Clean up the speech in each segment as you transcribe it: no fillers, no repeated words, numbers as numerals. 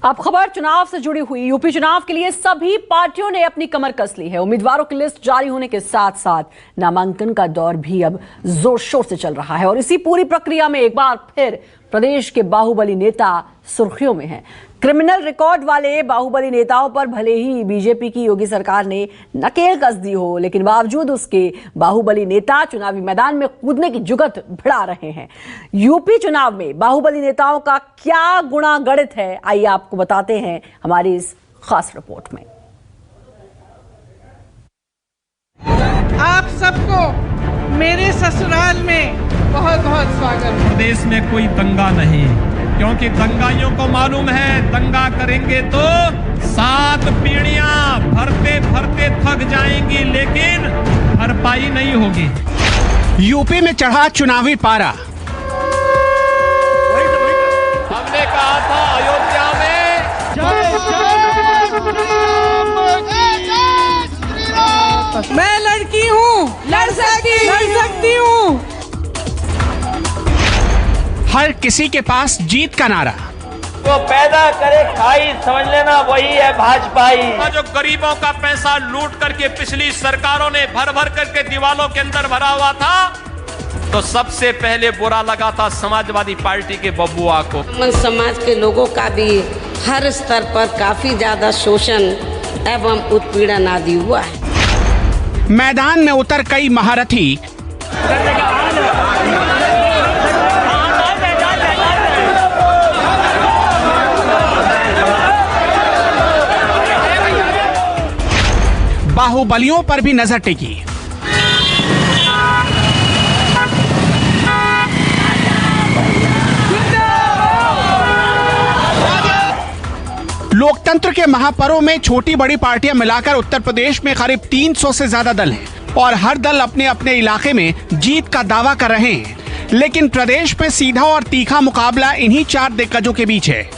अब खबर चुनाव से जुड़ी हुई। यूपी चुनाव के लिए सभी पार्टियों ने अपनी कमर कस ली है। उम्मीदवारों की लिस्ट जारी होने के साथ साथ नामांकन का दौर भी अब जोर शोर से चल रहा है और इसी पूरी प्रक्रिया में एक बार फिर प्रदेश के बाहुबली नेता सुर्खियों में हैं। क्रिमिनल रिकॉर्ड वाले बाहुबली नेताओं पर भले ही बीजेपी की योगी सरकार ने नकेल कस दी हो, लेकिन बावजूद उसके बाहुबली नेता चुनावी मैदान में कूदने की जुगत भिड़ा रहे हैं। यूपी चुनाव में बाहुबली नेताओं का क्या गुणागणित है, आइए आपको बताते हैं हमारी इस खास रिपोर्ट में। आप सबको मेरे ससुराल में बहुत बहुत स्वागत। प्रदेश में कोई दंगा नहीं, क्योंकि दंगाइयों को मालूम है दंगा करेंगे तो 7 पीढ़ियां भरते भरते थक जाएंगी, लेकिन भरपाई नहीं होगी। यूपी में चढ़ा चुनावी पारा। हमने कहा था अयोध्या में मैं लड़की हूँ, लड़ सकती हूँ। हर किसी के पास जीत का नारा। तो पैदा करे खाई, समझ लेना वही है भाजपाई। जो गरीबों का पैसा लूट करके पिछली सरकारों ने भर भर करके दीवालों के अंदर भरा हुआ था, तो सबसे पहले बुरा लगा था समाजवादी पार्टी के बबुआ को। समाज के लोगों का भी हर स्तर पर काफी ज्यादा शोषण एवं उत्पीड़न आदि हुआ है। मैदान में उतर कई महारथी बाहुबलियों पर भी नजर टिकी। लोकतंत्र के महापर्व में छोटी बड़ी पार्टियां मिलाकर उत्तर प्रदेश में करीब 300 से ज्यादा दल हैं और हर दल अपने अपने इलाके में जीत का दावा कर रहे हैं। लेकिन प्रदेश में सीधा और तीखा मुकाबला इन्हीं 4 दिग्गजों के बीच है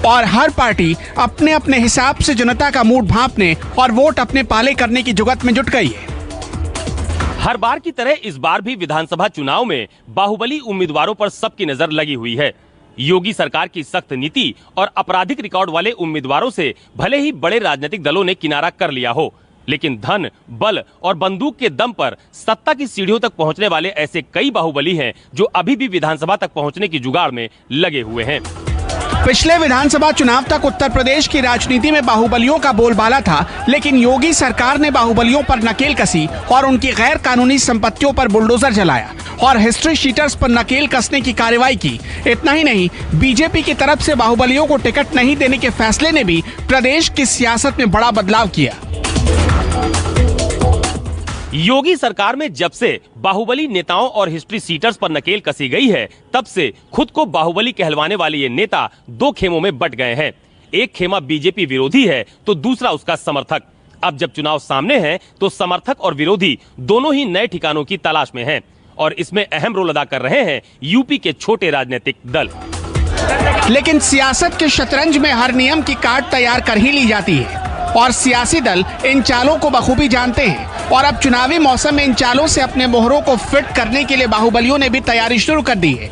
और हर पार्टी अपने अपने हिसाब से जनता का मूड भांपने और वोट अपने पाले करने की जुगत में जुट गई है। हर बार की तरह इस बार भी विधानसभा चुनाव में बाहुबली उम्मीदवारों पर सबकी नजर लगी हुई है। योगी सरकार की सख्त नीति और आपराधिक रिकॉर्ड वाले उम्मीदवारों से भले ही बड़े राजनीतिक दलों ने किनारा कर लिया हो, लेकिन धन, बल और बंदूक के दम पर सत्ता की सीढ़ियों तक पहुंचने वाले ऐसे कई बाहुबली हैं जो अभी भी विधानसभा तक पहुंचने की जुगाड़ में लगे हुए हैं। पिछले विधानसभा चुनाव तक उत्तर प्रदेश की राजनीति में बाहुबलियों का बोलबाला था, लेकिन योगी सरकार ने बाहुबलियों पर नकेल कसी और उनकी गैर कानूनी संपत्तियों पर बुलडोजर चलाया और हिस्ट्री शीटर्स पर नकेल कसने की कार्रवाई की। इतना ही नहीं, बीजेपी की तरफ से बाहुबलियों को टिकट नहीं देने के फैसले ने भी प्रदेश की सियासत में बड़ा बदलाव किया। योगी सरकार में जब से बाहुबली नेताओं और हिस्ट्री सीटर्स पर नकेल कसी गई है, तब से खुद को बाहुबली कहलवाने वाले ये नेता 2 खेमों में बट गए हैं। एक खेमा बीजेपी विरोधी है तो दूसरा उसका समर्थक। अब जब चुनाव सामने है तो समर्थक और विरोधी दोनों ही नए ठिकानों की तलाश में हैं और इसमें अहम रोल अदा कर रहे हैं यूपी के छोटे राजनीतिक दल। लेकिन सियासत के शतरंज में हर नियम की कार्ड तैयार कर ही ली जाती है और सियासी दल इन चालों को बखूबी जानते हैं और अब चुनावी मौसम में इन चालों से अपने मोहरों को फिट करने के लिए बाहुबलियों ने भी तैयारी शुरू कर दी है।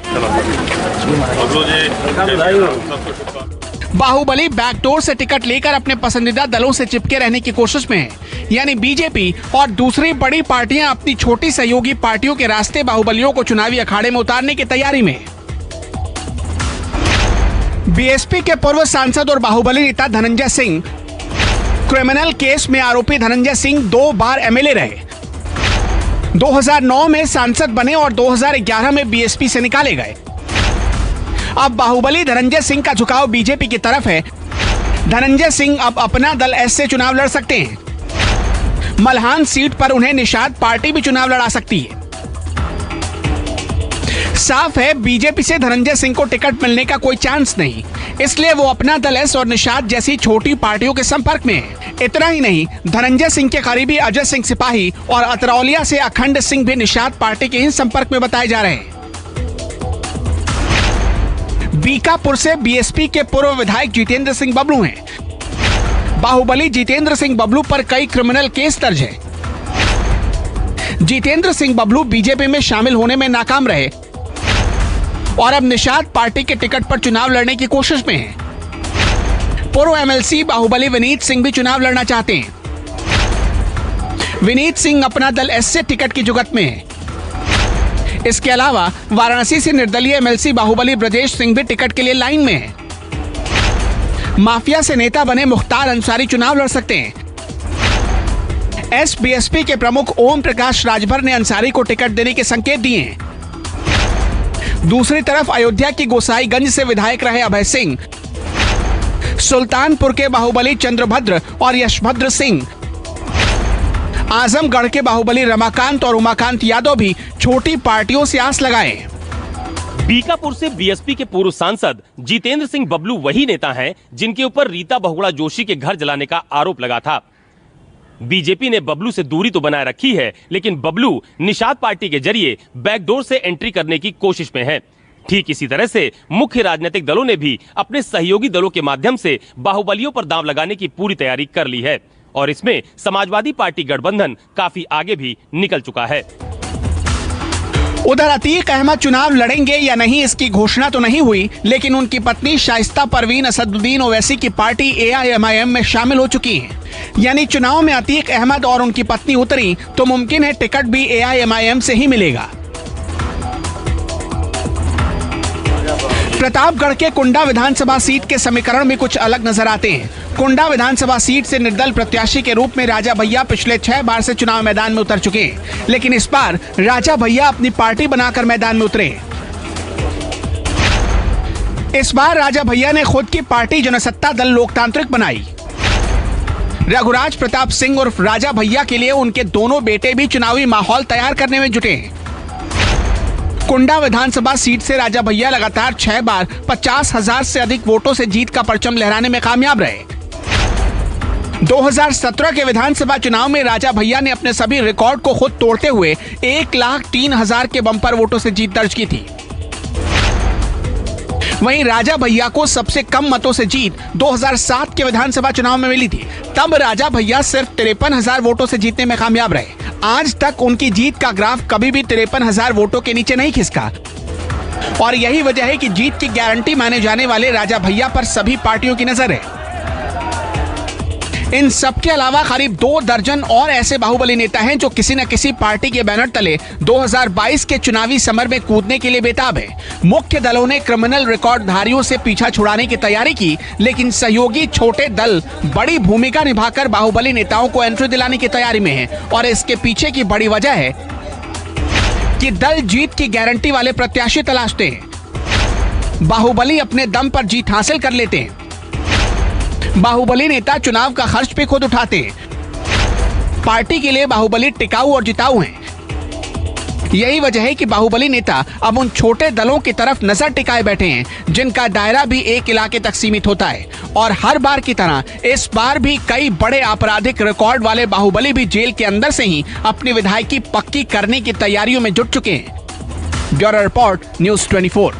बाहुबली बैकडोर से टिकट लेकर अपने पसंदीदा दलों से चिपके रहने की कोशिश में है, यानी बीजेपी और दूसरी बड़ी पार्टियां अपनी छोटी सहयोगी पार्टियों के रास्ते बाहुबलियों को चुनावी अखाड़े में उतारने की तैयारी में। बीएसपी के पूर्व सांसद और बाहुबली नेता धनंजय सिंह, क्रिमिनल केस में आरोपी धनंजय सिंह 2 बार एमएलए रहे। 2009 में सांसद बने और 2011 में बीएसपी से निकाले गए। अब बाहुबली धनंजय सिंह का झुकाव बीजेपी की तरफ है। धनंजय सिंह अब अपना दल एस से चुनाव लड़ सकते हैं। मल्हान सीट पर उन्हें निषाद पार्टी भी चुनाव लड़ा सकती है। साफ है, बीजेपी से धनंजय सिंह को टिकट मिलने का कोई चांस नहीं, इसलिए वो अपना दल एस और निषाद जैसी छोटी पार्टियों के संपर्क में है। इतना ही नहीं, धनंजय सिंह के करीबी अजय सिंह सिपाही और अतरौलिया से अखंड सिंह भी निषाद पार्टी के ही संपर्क में बताए जा रहे हैं। बीकापुर से बीएसपी के पूर्व विधायक जितेंद्र सिंह बबलू हैं। बाहुबली जितेंद्र सिंह बबलू पर कई क्रिमिनल केस दर्ज है। जितेंद्र सिंह बबलू बीजेपी में शामिल होने में नाकाम रहे और अब निषाद पार्टी के टिकट पर चुनाव लड़ने की कोशिश में है। पूर्व एमएलसी बाहुबली विनीत सिंह भी चुनाव लड़ना चाहते हैं। विनीत सिंह अपना दल एस से टिकट की जुगत में है। इसके अलावा वाराणसी से निर्दलीय एमएलसी बाहुबली ब्रजेश सिंह भी टिकट के लिए लाइन में है। माफिया से नेता बने मुख्तार अंसारी चुनाव लड़ सकते हैं। एसबीएसपी के प्रमुख ओम प्रकाश राजभर ने अंसारी को टिकट देने के संकेत दिए हैं। दूसरी तरफ अयोध्या की गोसाईगंज से विधायक रहे अभय सिंह, सुल्तानपुर के बाहुबली चंद्रभद्र और यशभद्र सिंह, आजमगढ़ के बाहुबली रमाकांत और उमाकांत यादव भी छोटी पार्टियों से आस लगाए। बीकापुर से बीएसपी के पूर्व सांसद जितेंद्र सिंह बबलू वही नेता हैं जिनके ऊपर रीता बहुगुणा जोशी के घर जलाने का आरोप लगा था। बीजेपी ने बबलू से दूरी तो बनाए रखी है, लेकिन बबलू निषाद पार्टी के जरिए बैकडोर से एंट्री करने की कोशिश में है। ठीक इसी तरह से मुख्य राजनीतिक दलों ने भी अपने सहयोगी दलों के माध्यम से बाहुबलियों पर दांव लगाने की पूरी तैयारी कर ली है और इसमें समाजवादी पार्टी गठबंधन काफी आगे भी निकल चुका है। उधर अतीक अहमद चुनाव लड़ेंगे या नहीं इसकी घोषणा तो नहीं हुई, लेकिन उनकी पत्नी शाइस्ता परवीन असदुद्दीन ओवैसी की पार्टी AIMIM में शामिल हो चुकी हैं। यानी चुनाव में अतीक अहमद और उनकी पत्नी उतरी तो मुमकिन है टिकट भी AIMIM से ही मिलेगा। प्रतापगढ़ के कुंडा विधानसभा सीट के समीकरण भी कुछ अलग नजर आते हैं। कुंडा विधानसभा सीट से निर्दल प्रत्याशी के रूप में राजा भैया पिछले 6 बार से चुनाव मैदान में उतर चुके हैं, लेकिन इस बार राजा भैया अपनी पार्टी बनाकर मैदान में उतरे। इस बार राजा भैया ने खुद की पार्टी जनसत्ता दल लोकतांत्रिक बनाई। रघुराज प्रताप सिंह उर्फ राजा भैया के लिए उनके दोनों बेटे भी चुनावी माहौल तैयार करने में जुटे हैं। कुंडा विधानसभा सीट से राजा भैया लगातार 6 बार 50,000 से अधिक वोटों से जीत का परचम लहराने में कामयाब रहे। 2017 के विधानसभा चुनाव में राजा भैया ने अपने सभी रिकॉर्ड को खुद तोड़ते हुए 1,03,000 के बम्पर वोटों से जीत दर्ज की थी। वहीं राजा भैया को सबसे कम मतों से जीत 2007 के विधानसभा चुनाव में मिली थी। तब राजा भैया सिर्फ 53,000 वोटों से जीतने में कामयाब रहे। आज तक उनकी जीत का ग्राफ कभी भी 53,000 वोटों के नीचे नहीं खिसका और यही वजह है कि जीत की गारंटी माने जाने वाले राजा भैया पर सभी पार्टियों की नजर है। इन सब के अलावा करीब 2 दर्जन और ऐसे बाहुबली नेता हैं जो किसी न किसी पार्टी के बैनर तले 2022 के चुनावी समर में कूदने के लिए बेताब है। मुख्य दलों ने क्रिमिनल रिकॉर्डधारियों से पीछा छुड़ाने की तैयारी की, लेकिन सहयोगी छोटे दल बड़ी भूमिका निभाकर बाहुबली नेताओं को एंट्री दिलाने की तैयारी में है और इसके पीछे की बड़ी वजह है कि दल जीत की गारंटी वाले प्रत्याशी तलाशते हैं। बाहुबली अपने दम पर जीत हासिल कर लेते हैं। बाहुबली नेता चुनाव का खर्च भी खुद उठाते हैं। पार्टी के लिए बाहुबली टिकाऊ और जिताऊ हैं। यही वजह है कि बाहुबली नेता अब उन छोटे दलों की तरफ नजर टिकाए बैठे हैं जिनका दायरा भी एक इलाके तक सीमित होता है और हर बार की तरह इस बार भी कई बड़े आपराधिक रिकॉर्ड वाले बाहुबली भी जेल के अंदर से ही अपनी विधायकी पक्की करने की तैयारियों में जुट चुके हैं। Bureau report, news 24।